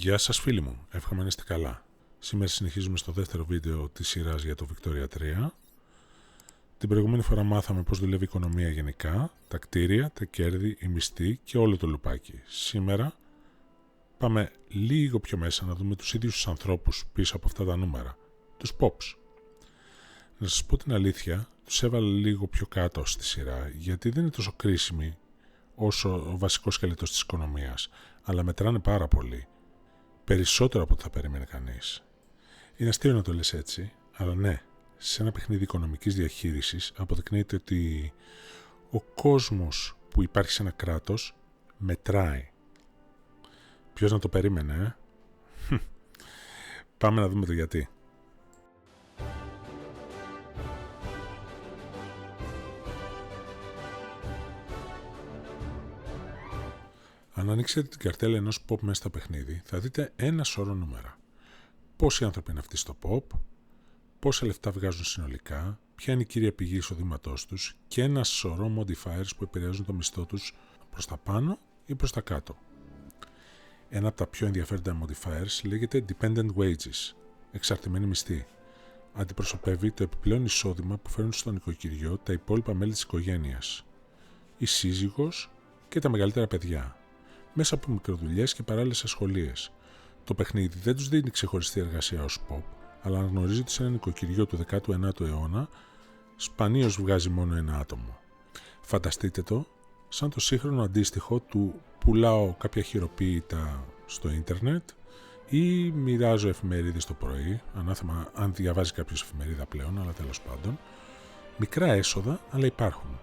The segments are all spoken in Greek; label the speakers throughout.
Speaker 1: Γεια σας φίλοι μου, εύχομαι να είστε καλά. Σήμερα συνεχίζουμε στο δεύτερο βίντεο της σειράς για το Victoria 3. Την προηγούμενη φορά μάθαμε πώς δουλεύει η οικονομία γενικά, τα κτίρια, τα κέρδη, η μισθή και όλο το λουπάκι. Σήμερα πάμε λίγο πιο μέσα να δούμε τους ίδιους τους ανθρώπους πίσω από αυτά τα νούμερα, τους pops. Να σας πω την αλήθεια, τους έβαλα λίγο πιο κάτω στη σειρά, γιατί δεν είναι τόσο κρίσιμοι όσο ο βασικός σκελετός της οικονομίας, αλλά μετράνε πάρα πολύ. Περισσότερο από ό,τι θα περίμενε κανείς. Είναι αστείο να το λες έτσι, αλλά ναι, σε ένα παιχνίδι οικονομικής διαχείρισης αποδεικνύεται ότι ο κόσμος που υπάρχει σε ένα κράτος μετράει. Ποιος να το περίμενε, Πάμε να δούμε το γιατί. Αν ανοίξετε την καρτέλα ενός pop μέσα στο παιχνίδι, θα δείτε ένα σωρό νούμερα. Πόσοι άνθρωποι είναι αυτοί στο pop, πόσα λεφτά βγάζουν συνολικά, ποια είναι η κύρια πηγή εισοδήματός τους και ένα σωρό modifiers που επηρεάζουν το μισθό τους προς τα πάνω ή προς τα κάτω. Ένα από τα πιο ενδιαφέροντα modifiers λέγεται dependent wages, εξαρτημένη μισθή. Αντιπροσωπεύει το επιπλέον εισόδημα που φέρνουν στο νοικοκυριό τα υπόλοιπα μέλη της οικογένειας, η σύζυγος και τα μεγαλύτερα παιδιά, μέσα από μικροδουλειές και παράλληλες ασχολίες. Το παιχνίδι δεν τους δίνει ξεχωριστή εργασία ως pop, αλλά αναγνωρίζει ότι σε ένα νοικοκυριό του 19ου αιώνα σπανίως βγάζει μόνο ένα άτομο. Φανταστείτε το σαν το σύγχρονο αντίστοιχο του πουλάω κάποια χειροποίητα στο ίντερνετ ή μοιράζω εφημερίδες το πρωί, ανάθεμα αν διαβάζει κάποιος εφημερίδα πλέον, αλλά τέλος πάντων. Μικρά έσοδα, αλλά υπάρχουν.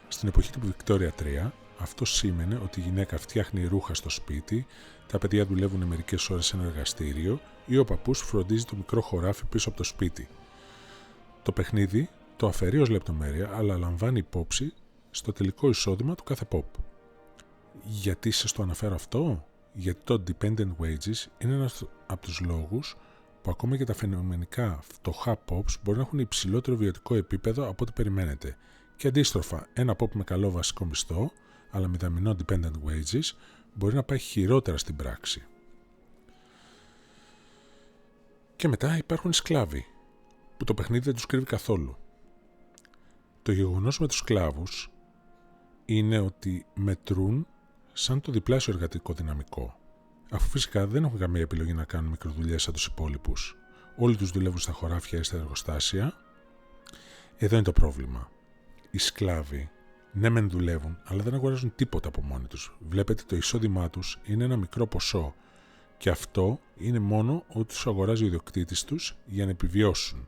Speaker 1: Στην εποχή του Victoria 3, αυτό σήμαινε ότι η γυναίκα φτιάχνει ρούχα στο σπίτι, τα παιδιά δουλεύουν μερικές ώρες σε ένα εργαστήριο ή ο παππούς φροντίζει το μικρό χωράφι πίσω από το σπίτι. Το παιχνίδι το αφαιρεί ως λεπτομέρεια, αλλά λαμβάνει υπόψη στο τελικό εισόδημα του κάθε pop. Γιατί σας το αναφέρω αυτό? Γιατί το dependent wages είναι ένας από τους λόγους που ακόμα και τα φαινομενικά φτωχά pops μπορεί να έχουν υψηλότερο βιωτικό επίπεδο από ό,τι περιμένετε. Και αντίστροφα, ένα pop με καλό βασικό μισθό, αλλά μηδαμινό dependent wages, μπορεί να πάει χειρότερα στην πράξη. Και μετά υπάρχουν οι σκλάβοι, που το παιχνίδι δεν τους κρύβει καθόλου. Το γεγονός με τους σκλάβους είναι ότι μετρούν σαν το διπλάσιο εργατικό δυναμικό, αφού φυσικά δεν έχουν καμία επιλογή να κάνουν μικροδουλειές σαν τους υπόλοιπους. Όλοι τους δουλεύουν στα χωράφια ή στα εργοστάσια. Εδώ είναι το πρόβλημα. Οι σκλάβοι ναι μεν δουλεύουν, αλλά δεν αγοράζουν τίποτα από μόνοι τους. Βλέπετε, το εισόδημά τους είναι ένα μικρό ποσό και αυτό είναι μόνο ότι τους αγοράζει ο ιδιοκτήτης τους για να επιβιώσουν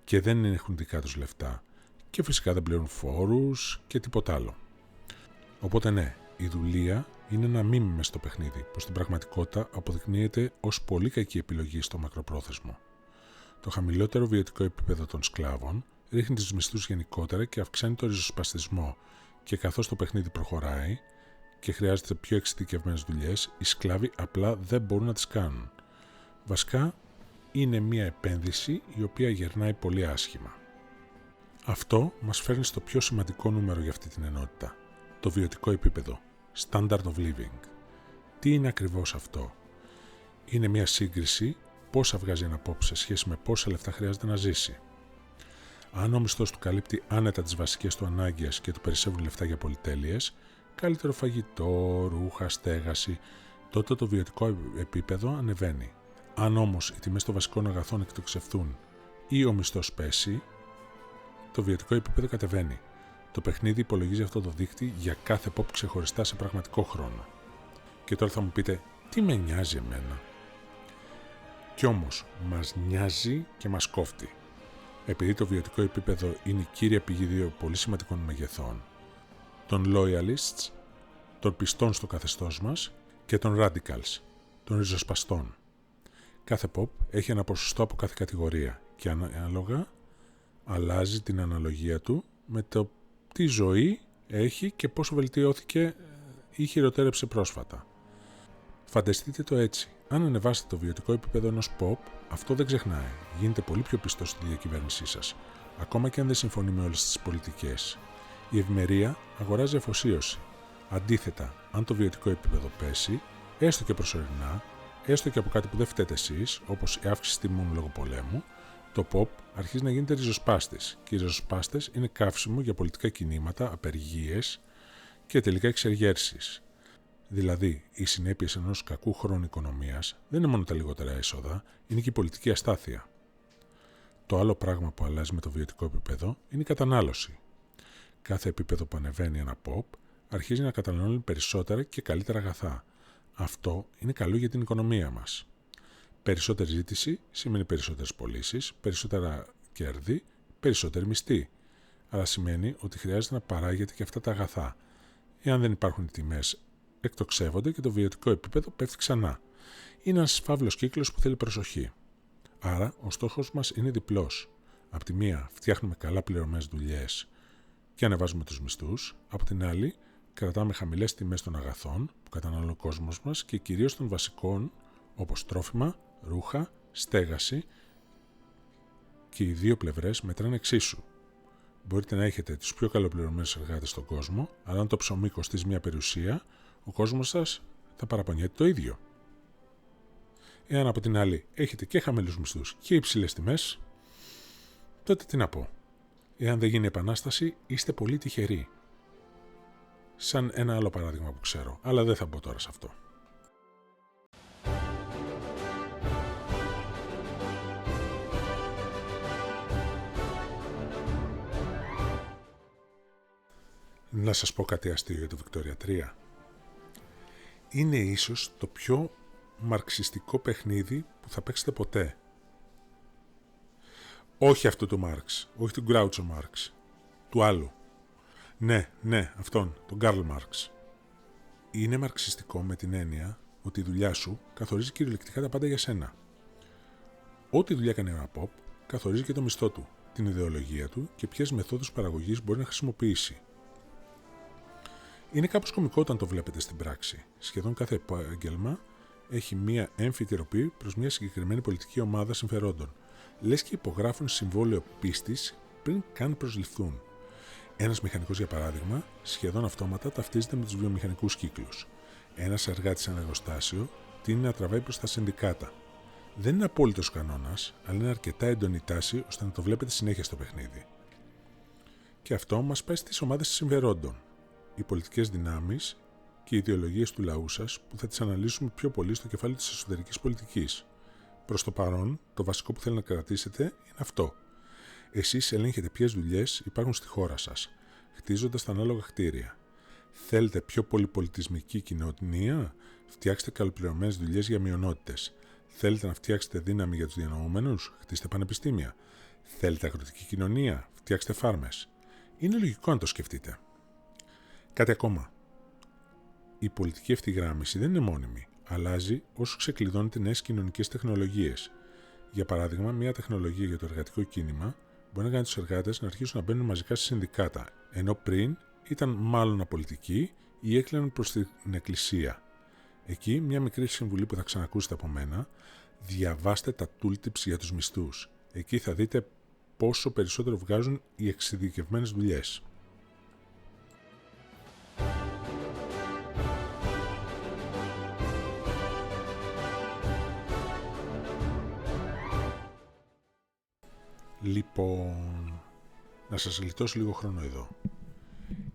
Speaker 1: και δεν έχουν δικά τους λεφτά και φυσικά δεν πληρώνουν φόρους και τίποτα άλλο. Οπότε ναι, η δουλεία είναι ένα μίμη μες στο παιχνίδι που στην πραγματικότητα αποδεικνύεται ως πολύ κακή επιλογή στο μακροπρόθεσμο. Το χαμηλότερο βιωτικό επίπεδο των σκλάβων ρίχνει τους μισθούς γενικότερα και αυξάνει το ριζοσπαστισμό, και καθώς το παιχνίδι προχωράει και χρειάζεται πιο εξειδικευμένες δουλειές, οι σκλάβοι απλά δεν μπορούν να τις κάνουν. Βασικά είναι μια επένδυση η οποία γερνάει πολύ άσχημα. Αυτό μας φέρνει στο πιο σημαντικό νούμερο για αυτή την ενότητα, το βιωτικό επίπεδο, standard of living. Τι είναι ακριβώς αυτό? Είναι μια σύγκριση πόσα βγάζει ένα pop σε σχέση με πόσα λεφτά χρειάζεται να ζήσει. Αν ο μισθός του καλύπτει άνετα τις βασικές του ανάγκες και του περισσεύουν λεφτά για πολυτέλειες, καλύτερο φαγητό, ρούχα, στέγαση, τότε το βιωτικό επίπεδο ανεβαίνει. Αν όμως οι τιμές των βασικών αγαθών εκτοξευθούν ή ο μισθός πέσει, το βιωτικό επίπεδο κατεβαίνει. Το παιχνίδι υπολογίζει αυτό το δείκτη για κάθε pop ξεχωριστά σε πραγματικό χρόνο. Και τώρα θα μου πείτε, τι με νοιάζει εμένα? Κι όμως, μας νοιάζει και μας κόφτει. Επειδή το βιωτικό επίπεδο είναι η κύρια πηγή δύο πολύ σημαντικών μεγεθών, των loyalists, των πιστών στο καθεστώς μας και των radicals, των ριζοσπαστών. Κάθε pop έχει ένα ποσοστό από κάθε κατηγορία και ανάλογα αλλάζει την αναλογία του με το τι ζωή έχει και πόσο βελτιώθηκε ή χειροτέρεψε πρόσφατα. Φανταστείτε το έτσι. Αν ανεβάσετε το βιωτικό επίπεδο ενός pop, αυτό δεν ξεχνάει. Γίνεται πολύ πιο πιστός στη διακυβέρνησή σας, ακόμα και αν δεν συμφωνεί με όλες τις πολιτικές. Η ευημερία αγοράζει αφοσίωση. Αντίθετα, αν το βιωτικό επίπεδο πέσει, έστω και προσωρινά, έστω και από κάτι που δεν φταίτε εσείς, όπως η αύξηση τιμών λόγω πολέμου, το pop αρχίζει να γίνεται ριζοσπάστης και οι ριζοσπάστες είναι καύσιμο για πολιτικά κινήματα, απεργίες και τελικά εξεργέρσεις. Δηλαδή, οι συνέπειες ενός κακού χρόνου οικονομίας δεν είναι μόνο τα λιγότερα έσοδα, είναι και η πολιτική αστάθεια. Το άλλο πράγμα που αλλάζει με το βιωτικό επίπεδο είναι η κατανάλωση. Κάθε επίπεδο που ανεβαίνει ένα pop αρχίζει να καταναλώνει περισσότερα και καλύτερα αγαθά. Αυτό είναι καλό για την οικονομία μας. Περισσότερη ζήτηση σημαίνει περισσότερες πωλήσεις, περισσότερα κέρδη, περισσότερη μισθή. Αλλά σημαίνει ότι χρειάζεται να παράγεται και αυτά τα αγαθά. Εάν δεν υπάρχουν τιμές, εκτοξεύονται και το βιωτικό επίπεδο πέφτει ξανά. Είναι ένας φαύλος κύκλος που θέλει προσοχή. Άρα, ο στόχος μας είναι διπλός. Απ' τη μία, φτιάχνουμε καλά πληρωμένες δουλειές και ανεβάζουμε τους μισθούς. Απ' την άλλη, κρατάμε χαμηλές τιμές των αγαθών που καταναλώνει ο κόσμος μας και κυρίως των βασικών, όπως τρόφιμα, ρούχα, στέγαση, και οι δύο πλευρές μετράνε εξίσου. Μπορείτε να έχετε τους πιο καλοπληρωμένους εργάτες στον κόσμο, αλλά αν το ψωμί κοστίζει μια περιουσία, ο κόσμος σας θα παραπονιέται το ίδιο. Εάν από την άλλη έχετε και χαμηλούς μισθούς και υψηλές τιμές, τότε τι να πω. Εάν δεν γίνει επανάσταση, είστε πολύ τυχεροί. Σαν ένα άλλο παράδειγμα που ξέρω, αλλά δεν θα μπω τώρα σε αυτό. Να σας πω κάτι αστείο για το Victoria 3. Είναι ίσως το πιο μαρξιστικό παιχνίδι που θα παίξετε ποτέ. Όχι αυτού του Μάρξ, όχι του Γκράουτσο Μάρξ, του άλλου. Ναι, αυτόν, τον Καρλ Μάρξ. Είναι μαρξιστικό με την έννοια ότι η δουλειά σου καθορίζει κυριολεκτικά τα πάντα για σένα. Ό,τι δουλειά κάνει ένα pop, καθορίζει και το μισθό του, την ιδεολογία του και ποιες μεθόδους παραγωγής μπορεί να χρησιμοποιήσει. Είναι κάπως κωμικό όταν το βλέπετε στην πράξη. Σχεδόν κάθε επάγγελμα έχει μία έμφυτη ροπή προς μια συγκεκριμένη πολιτική ομάδα συμφερόντων. Λες και υπογράφουν συμβόλαιο πίστης πριν καν προσληφθούν. Ένας μηχανικός, για παράδειγμα, σχεδόν αυτόματα ταυτίζεται με τους βιομηχανικούς κύκλους. Ένας εργάτης σε ένα εργοστάσιο τείνει να τραβάει προς τα συνδικάτα. Δεν είναι απόλυτος κανόνας, αλλά είναι αρκετά έντονη τάση ώστε να το βλέπετε συνέχεια στο παιχνίδι. Και αυτό μας πάει στις ομάδες συμφερόντων. Οι πολιτικές δυνάμεις και οι ιδεολογίες του λαού σας, που θα τις αναλύσουμε πιο πολύ στο κεφάλαιο της εσωτερικής πολιτικής. Προς το παρόν, το βασικό που θέλω να κρατήσετε είναι αυτό. Εσείς ελέγχετε ποιες δουλειές υπάρχουν στη χώρα σας, χτίζοντας τα ανάλογα κτίρια. Θέλετε πιο πολυπολιτισμική κοινωνία? Φτιάξτε καλοπληρωμένες δουλειές για μειονότητες. Θέλετε να φτιάξετε δύναμη για τους διανοούμενους? Χτίστε πανεπιστήμια. Θέλετε αγροτική κοινωνία? Φτιάξτε φάρμες. Είναι λογικό να το σκεφτείτε. Κάτι ακόμα. Η πολιτική ευθυγράμμιση δεν είναι μόνιμη. Αλλάζει όσο ξεκλειδώνεται νέες κοινωνικές τεχνολογίες. Για παράδειγμα, μια τεχνολογία για το εργατικό κίνημα μπορεί να κάνει τους εργάτες να αρχίσουν να μπαίνουν μαζικά σε συνδικάτα, ενώ πριν ήταν μάλλον απολυτικοί ή έκλαιναν προς την εκκλησία. Εκεί, μια μικρή συμβουλή που θα ξανακούσετε από μένα: διαβάστε τα tooltips για τους μισθούς. Εκεί θα δείτε πόσο περισσότερο βγάζουν οι εξειδικευμένες δουλειές. Λοιπόν, να σας γλιτώσω λίγο χρόνο εδώ.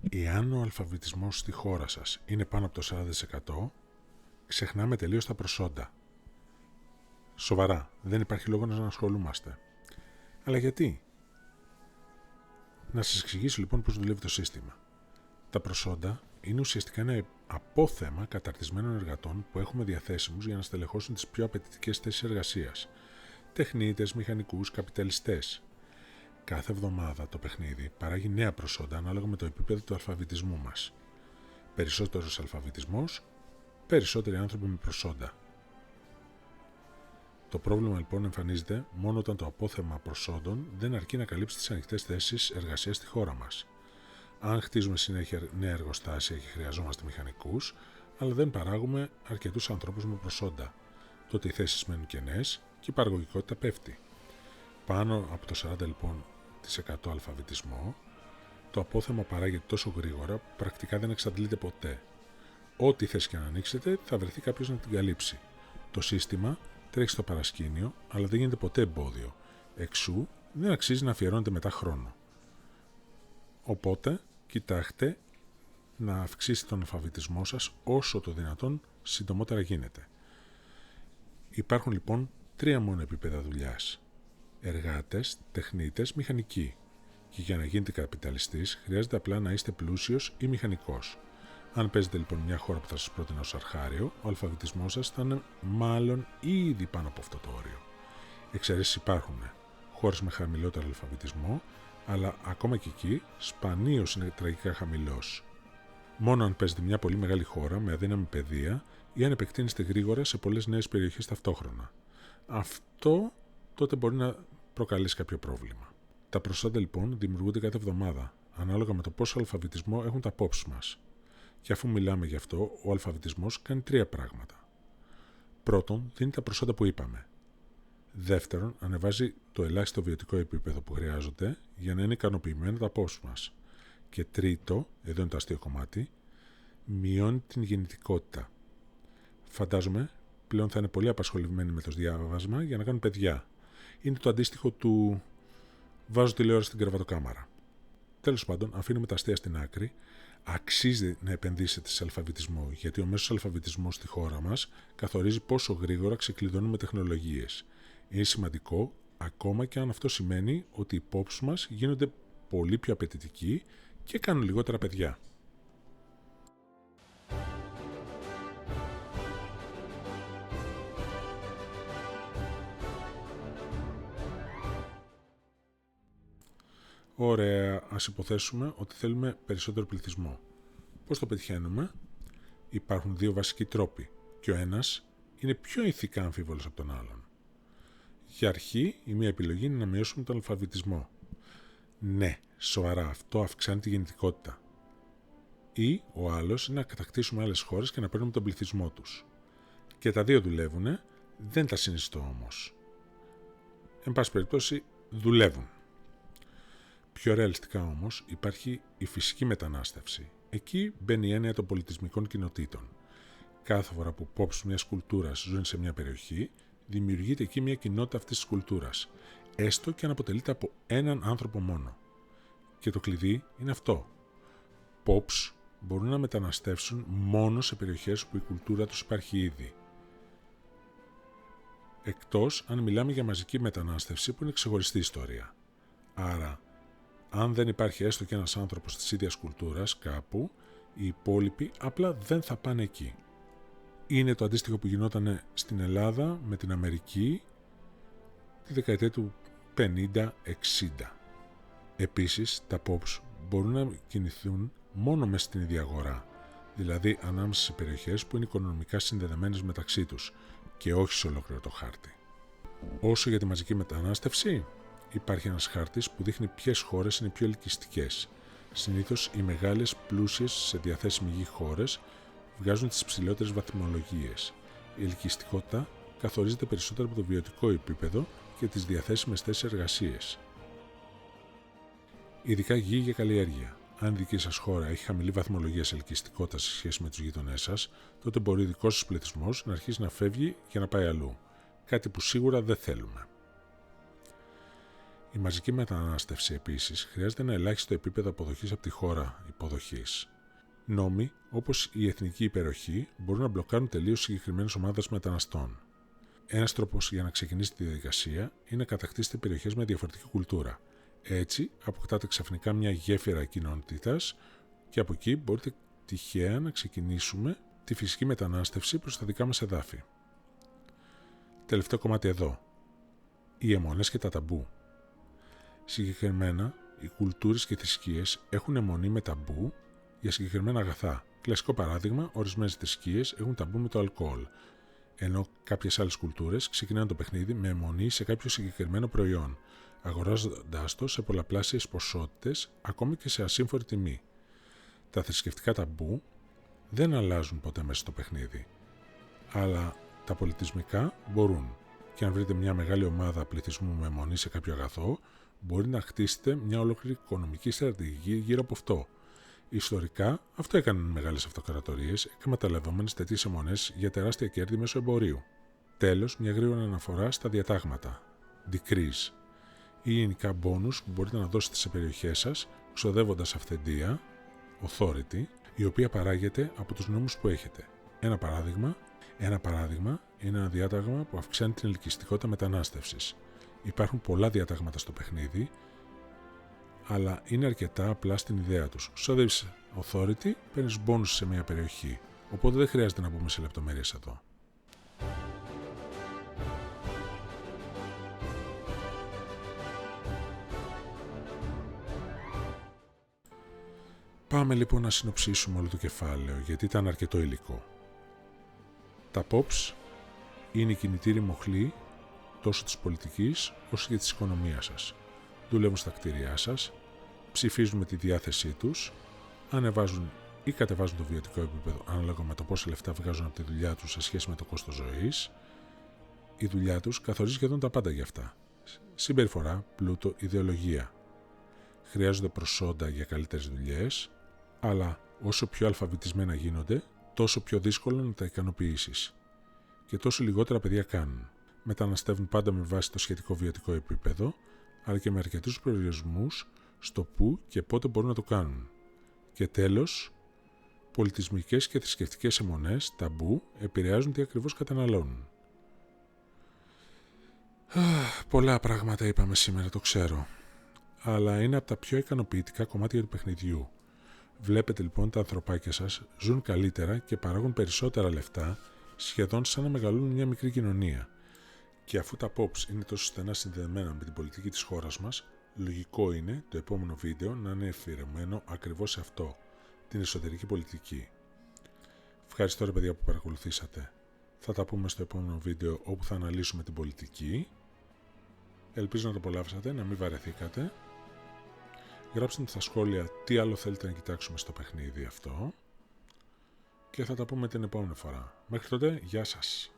Speaker 1: Εάν ο αλφαβητισμός στη χώρα σας είναι πάνω από το 40%, ξεχνάμε τελείως τα προσόντα. Σοβαρά, δεν υπάρχει λόγο να ασχολούμαστε. Αλλά γιατί? Να σας εξηγήσω λοιπόν πώς δουλεύει το σύστημα. Τα προσόντα είναι ουσιαστικά ένα απόθεμα καταρτισμένων εργατών που έχουμε διαθέσιμους για να στελεχώσουν τις πιο απαιτητικές θέσεις εργασίας. Τεχνίτες, μηχανικούς, καπιταλιστές. Κάθε εβδομάδα το παιχνίδι παράγει νέα προσόντα ανάλογα με το επίπεδο του αλφαβητισμού μας. Περισσότερος αλφαβητισμός, περισσότεροι άνθρωποι με προσόντα. Το πρόβλημα λοιπόν εμφανίζεται μόνο όταν το απόθεμα προσόντων δεν αρκεί να καλύψει τις ανοιχτές θέσεις εργασίας στη χώρα μας. Αν χτίζουμε συνέχεια νέα εργοστάσια και χρειαζόμαστε μηχανικούς, αλλά δεν παράγουμε αρκετούς ανθρώπους με προσόντα, τότε οι θέσεις μένουν κενές και η παραγωγικότητα πέφτει. Πάνω από το 40% λοιπόν αλφαβητισμό, το απόθεμα παράγεται τόσο γρήγορα που πρακτικά δεν εξαντλείται ποτέ. Ό,τι θέση και να ανοίξετε θα βρεθεί κάποιος να την καλύψει. Το σύστημα τρέχει στο παρασκήνιο, αλλά δεν γίνεται ποτέ εμπόδιο. Εξού δεν αξίζει να αφιερώνετε μετά χρόνο. Οπότε, κοιτάξτε να αυξήσετε τον αλφαβητισμό σας όσο το δυνατόν συντομότερα γίνεται. Υπάρχουν λοιπόν 3 μόνο επίπεδα δουλειάς. Εργάτες, τεχνίτες, μηχανικοί. Και για να γίνετε καπιταλιστής χρειάζεται απλά να είστε πλούσιος ή μηχανικός. Αν παίζετε λοιπόν μια χώρα που θα σας πρότεινα ως αρχάριο, ο αλφαβητισμός σας θα είναι μάλλον ήδη πάνω από αυτό το όριο. Εξαιρέσεις υπάρχουν. Χώρες με χαμηλότερο αλφαβητισμό, αλλά ακόμα και εκεί σπανίως είναι τραγικά χαμηλός. Μόνο αν παίζετε μια πολύ μεγάλη χώρα με αδύναμη παιδεία ή αν επεκτείνεστε γρήγορα σε πολλές νέες περιοχές ταυτόχρονα. Αυτό τότε μπορεί να προκαλέσει κάποιο πρόβλημα. Τα προσόντα λοιπόν δημιουργούνται κάθε εβδομάδα, ανάλογα με το πόσο αλφαβητισμό έχουν τα POPs μας. Και αφού μιλάμε γι' αυτό, ο αλφαβητισμός κάνει 3 πράγματα. Πρώτον, δίνει τα προσόντα που είπαμε. Δεύτερον, ανεβάζει το ελάχιστο βιωτικό επίπεδο που χρειάζονται για να είναι ικανοποιημένα τα POPs μας. Και τρίτο, εδώ είναι το αστείο κομμάτι, μειώνει την γεννητικότητα. Φαντάζομαι πλέον θα είναι πολύ απασχολημένοι με το διάβασμα για να κάνουν παιδιά. Είναι το αντίστοιχο του βάζω τηλεόραση στην κρεβατοκάμαρα. Τέλος πάντων, αφήνουμε τα αστεία στην άκρη. Αξίζει να επενδύσετε σε αλφαβητισμό, γιατί ο μέσος αλφαβητισμός στη χώρα μας καθορίζει πόσο γρήγορα ξεκλειδώνουμε τεχνολογίες. Είναι σημαντικό, ακόμα και αν αυτό σημαίνει ότι οι POPs μας γίνονται πολύ πιο απαιτητικοί και κάνουν λιγότερα παιδιά. Ωραία, ας υποθέσουμε ότι θέλουμε περισσότερο πληθυσμό. Πώς το πετυχαίνουμε? Υπάρχουν 2 βασικοί τρόποι και ο ένας είναι πιο ηθικά αμφίβολος από τον άλλον. Για αρχή, η μία επιλογή είναι να μειώσουμε τον αλφαβητισμό. Ναι, σοβαρά, αυτό αυξάνει τη γεννητικότητα. Ή ο άλλος είναι να κατακτήσουμε άλλες χώρες και να παίρνουμε τον πληθυσμό τους. Και τα δύο δουλεύουν, δεν τα συνιστώ όμως. Εν πάση περιπτώσει, δουλεύουν. Πιο ρεαλιστικά όμως υπάρχει η φυσική μετανάστευση. Εκεί μπαίνει η έννοια των πολιτισμικών κοινοτήτων. Κάθε φορά που POPs μιας κουλτούρας ζουν σε μια περιοχή, δημιουργείται εκεί μια κοινότητα αυτής της κουλτούρας, έστω και αν αποτελείται από έναν άνθρωπο μόνο. Και το κλειδί είναι αυτό. POPs μπορούν να μεταναστεύσουν μόνο σε περιοχές που η κουλτούρα τους υπάρχει ήδη. Εκτός αν μιλάμε για μαζική μετανάστευση που είναι ξεχωριστή ιστορία. Άρα, αν δεν υπάρχει έστω και ένας άνθρωπος της ίδιας κουλτούρας κάπου, οι υπόλοιποι απλά δεν θα πάνε εκεί. Είναι το αντίστοιχο που γινόταν στην Ελλάδα με την Αμερική τη δεκαετία του 50-60. Επίσης, τα POPs μπορούν να κινηθούν μόνο μέσα στην ίδια αγορά, δηλαδή ανάμεσα σε περιοχές που είναι οικονομικά συνδεδεμένες μεταξύ τους και όχι σε ολόκληρο το χάρτη. Όσο για τη μαζική μετανάστευση, υπάρχει ένας χάρτης που δείχνει ποιες χώρες είναι πιο ελκυστικές. Συνήθως οι μεγάλες, πλούσιες, σε διαθέσιμη γη χώρες βγάζουν τις ψηλότερες βαθμολογίες. Η ελκυστικότητα καθορίζεται περισσότερο από το βιωτικό επίπεδο και τις διαθέσιμες θέσεις εργασίας. Ειδικά γη για καλλιέργεια. Αν η δική σας χώρα έχει χαμηλή βαθμολογία σε ελκυστικότητα σε σχέση με τους γείτονές σας, τότε μπορεί ο δικός σας πληθυσμός να αρχίσει να φεύγει για να πάει αλλού. Κάτι που σίγουρα δεν θέλουμε. Η μαζική μετανάστευση επίσης χρειάζεται ένα ελάχιστο επίπεδο αποδοχής από τη χώρα υποδοχής. Νόμοι, όπως η εθνική υπεροχή, μπορούν να μπλοκάρουν τελείως συγκεκριμένες ομάδες μεταναστών. Ένας τρόπος για να ξεκινήσει τη διαδικασία είναι να κατακτήσετε περιοχές με διαφορετική κουλτούρα. Έτσι, αποκτάτε ξαφνικά μια γέφυρα κοινότητας και από εκεί μπορείτε τυχαία να ξεκινήσουμε τη φυσική μετανάστευση προς τα δικά μας εδάφη. Τελευταίο κομμάτι εδώ. Οι αιμονές και τα ταμπού. Συγκεκριμένα, οι κουλτούρες και οι θρησκείες έχουν αιμονή με ταμπού για συγκεκριμένα αγαθά. Κλασικό παράδειγμα, ορισμένες θρησκείες έχουν ταμπού με το αλκοόλ, Ενώ κάποιες άλλες κουλτούρες ξεκινάνε το παιχνίδι με αιμονή σε κάποιο συγκεκριμένο προϊόν, αγοράζοντάς το σε πολλαπλάσιες ποσότητες, ακόμη και σε ασύμφορη τιμή. Τα θρησκευτικά ταμπού δεν αλλάζουν ποτέ μέσα στο παιχνίδι, αλλά τα πολιτισμικά μπορούν. Και αν βρείτε μια μεγάλη ομάδα πληθυσμού με αιμονή σε κάποιο αγαθό, μπορείτε να χτίσετε μια ολόκληρη οικονομική στρατηγική γύρω από αυτό. Ιστορικά, αυτό έκαναν μεγάλες αυτοκρατορίες, εκμεταλλευόμενες τέτοιες αιμονές για τεράστια κέρδη μέσω εμπορίου. Τέλος, μια γρήγορη αναφορά στα διατάγματα. Decrees ή γενικά bonus που μπορείτε να δώσετε σε περιοχές σας, ξοδεύοντας αυθεντία, authority, η οποία παράγεται από τους νόμους που έχετε. Ένα παράδειγμα είναι ένα διάταγμα που αυξάνει την ελκυστικότητα μετανάστευσης. Υπάρχουν πολλά διατάγματα στο παιχνίδι, αλλά είναι αρκετά απλά στην ιδέα τους. Ξοδεύεις authority, παίρνεις bonus σε μια περιοχή, οπότε δεν χρειάζεται να μπούμε σε λεπτομέρειες εδώ. Πάμε λοιπόν να συνοψίσουμε όλο το κεφάλαιο, γιατί ήταν αρκετό υλικό. Τα POPs είναι η κινητήρη μοχλή τόσο της πολιτικής όσο και της οικονομίας σας. Δουλεύουν στα κτίρια σας, ψηφίζουν με τη διάθεσή τους, ανεβάζουν ή κατεβάζουν το βιωτικό επίπεδο ανάλογα με το πόσα λεφτά βγάζουν από τη δουλειά τους σε σχέση με το κόστος ζωής. Η δουλειά τους καθορίζει σχεδόν τα πάντα για αυτά. Συμπεριφορά, πλούτο, ιδεολογία. Χρειάζονται προσόντα για καλύτερες δουλειές, αλλά όσο πιο αλφαβητισμένα γίνονται, τόσο πιο δύσκολο να τα ικανοποιήσεις. Και τόσο λιγότερα παιδιά κάνουν. Μεταναστεύουν πάντα με βάση το σχετικό βιωτικό επίπεδο, αλλά και με αρκετούς περιορισμούς στο πού και πότε μπορούν να το κάνουν. Και τέλος, πολιτισμικές και θρησκευτικές αιμονές, ταμπού, επηρεάζουν τι ακριβώς καταναλώνουν. Πολλά πράγματα είπαμε σήμερα, το ξέρω. Αλλά είναι από τα πιο ικανοποιητικά κομμάτια του παιχνιδιού. Βλέπετε λοιπόν τα ανθρωπάκια σας ζουν καλύτερα και παράγουν περισσότερα λεφτά, σχεδόν σαν να μεγαλώνουν μια μικρή κοινωνία. Και αφού τα POPs είναι τόσο στενά συνδεδεμένα με την πολιτική της χώρας μας, λογικό είναι το επόμενο βίντεο να είναι αφιερωμένο ακριβώς σε αυτό, την εσωτερική πολιτική. Ευχαριστώ ρε παιδιά που παρακολουθήσατε. Θα τα πούμε στο επόμενο βίντεο όπου θα αναλύσουμε την πολιτική. Ελπίζω να το απολαύσατε, να μην βαρεθήκατε. Γράψτε στα σχόλια τι άλλο θέλετε να κοιτάξουμε στο παιχνίδι αυτό και θα τα πούμε την επόμενη φορά. Μέχρι τότε, γεια σας!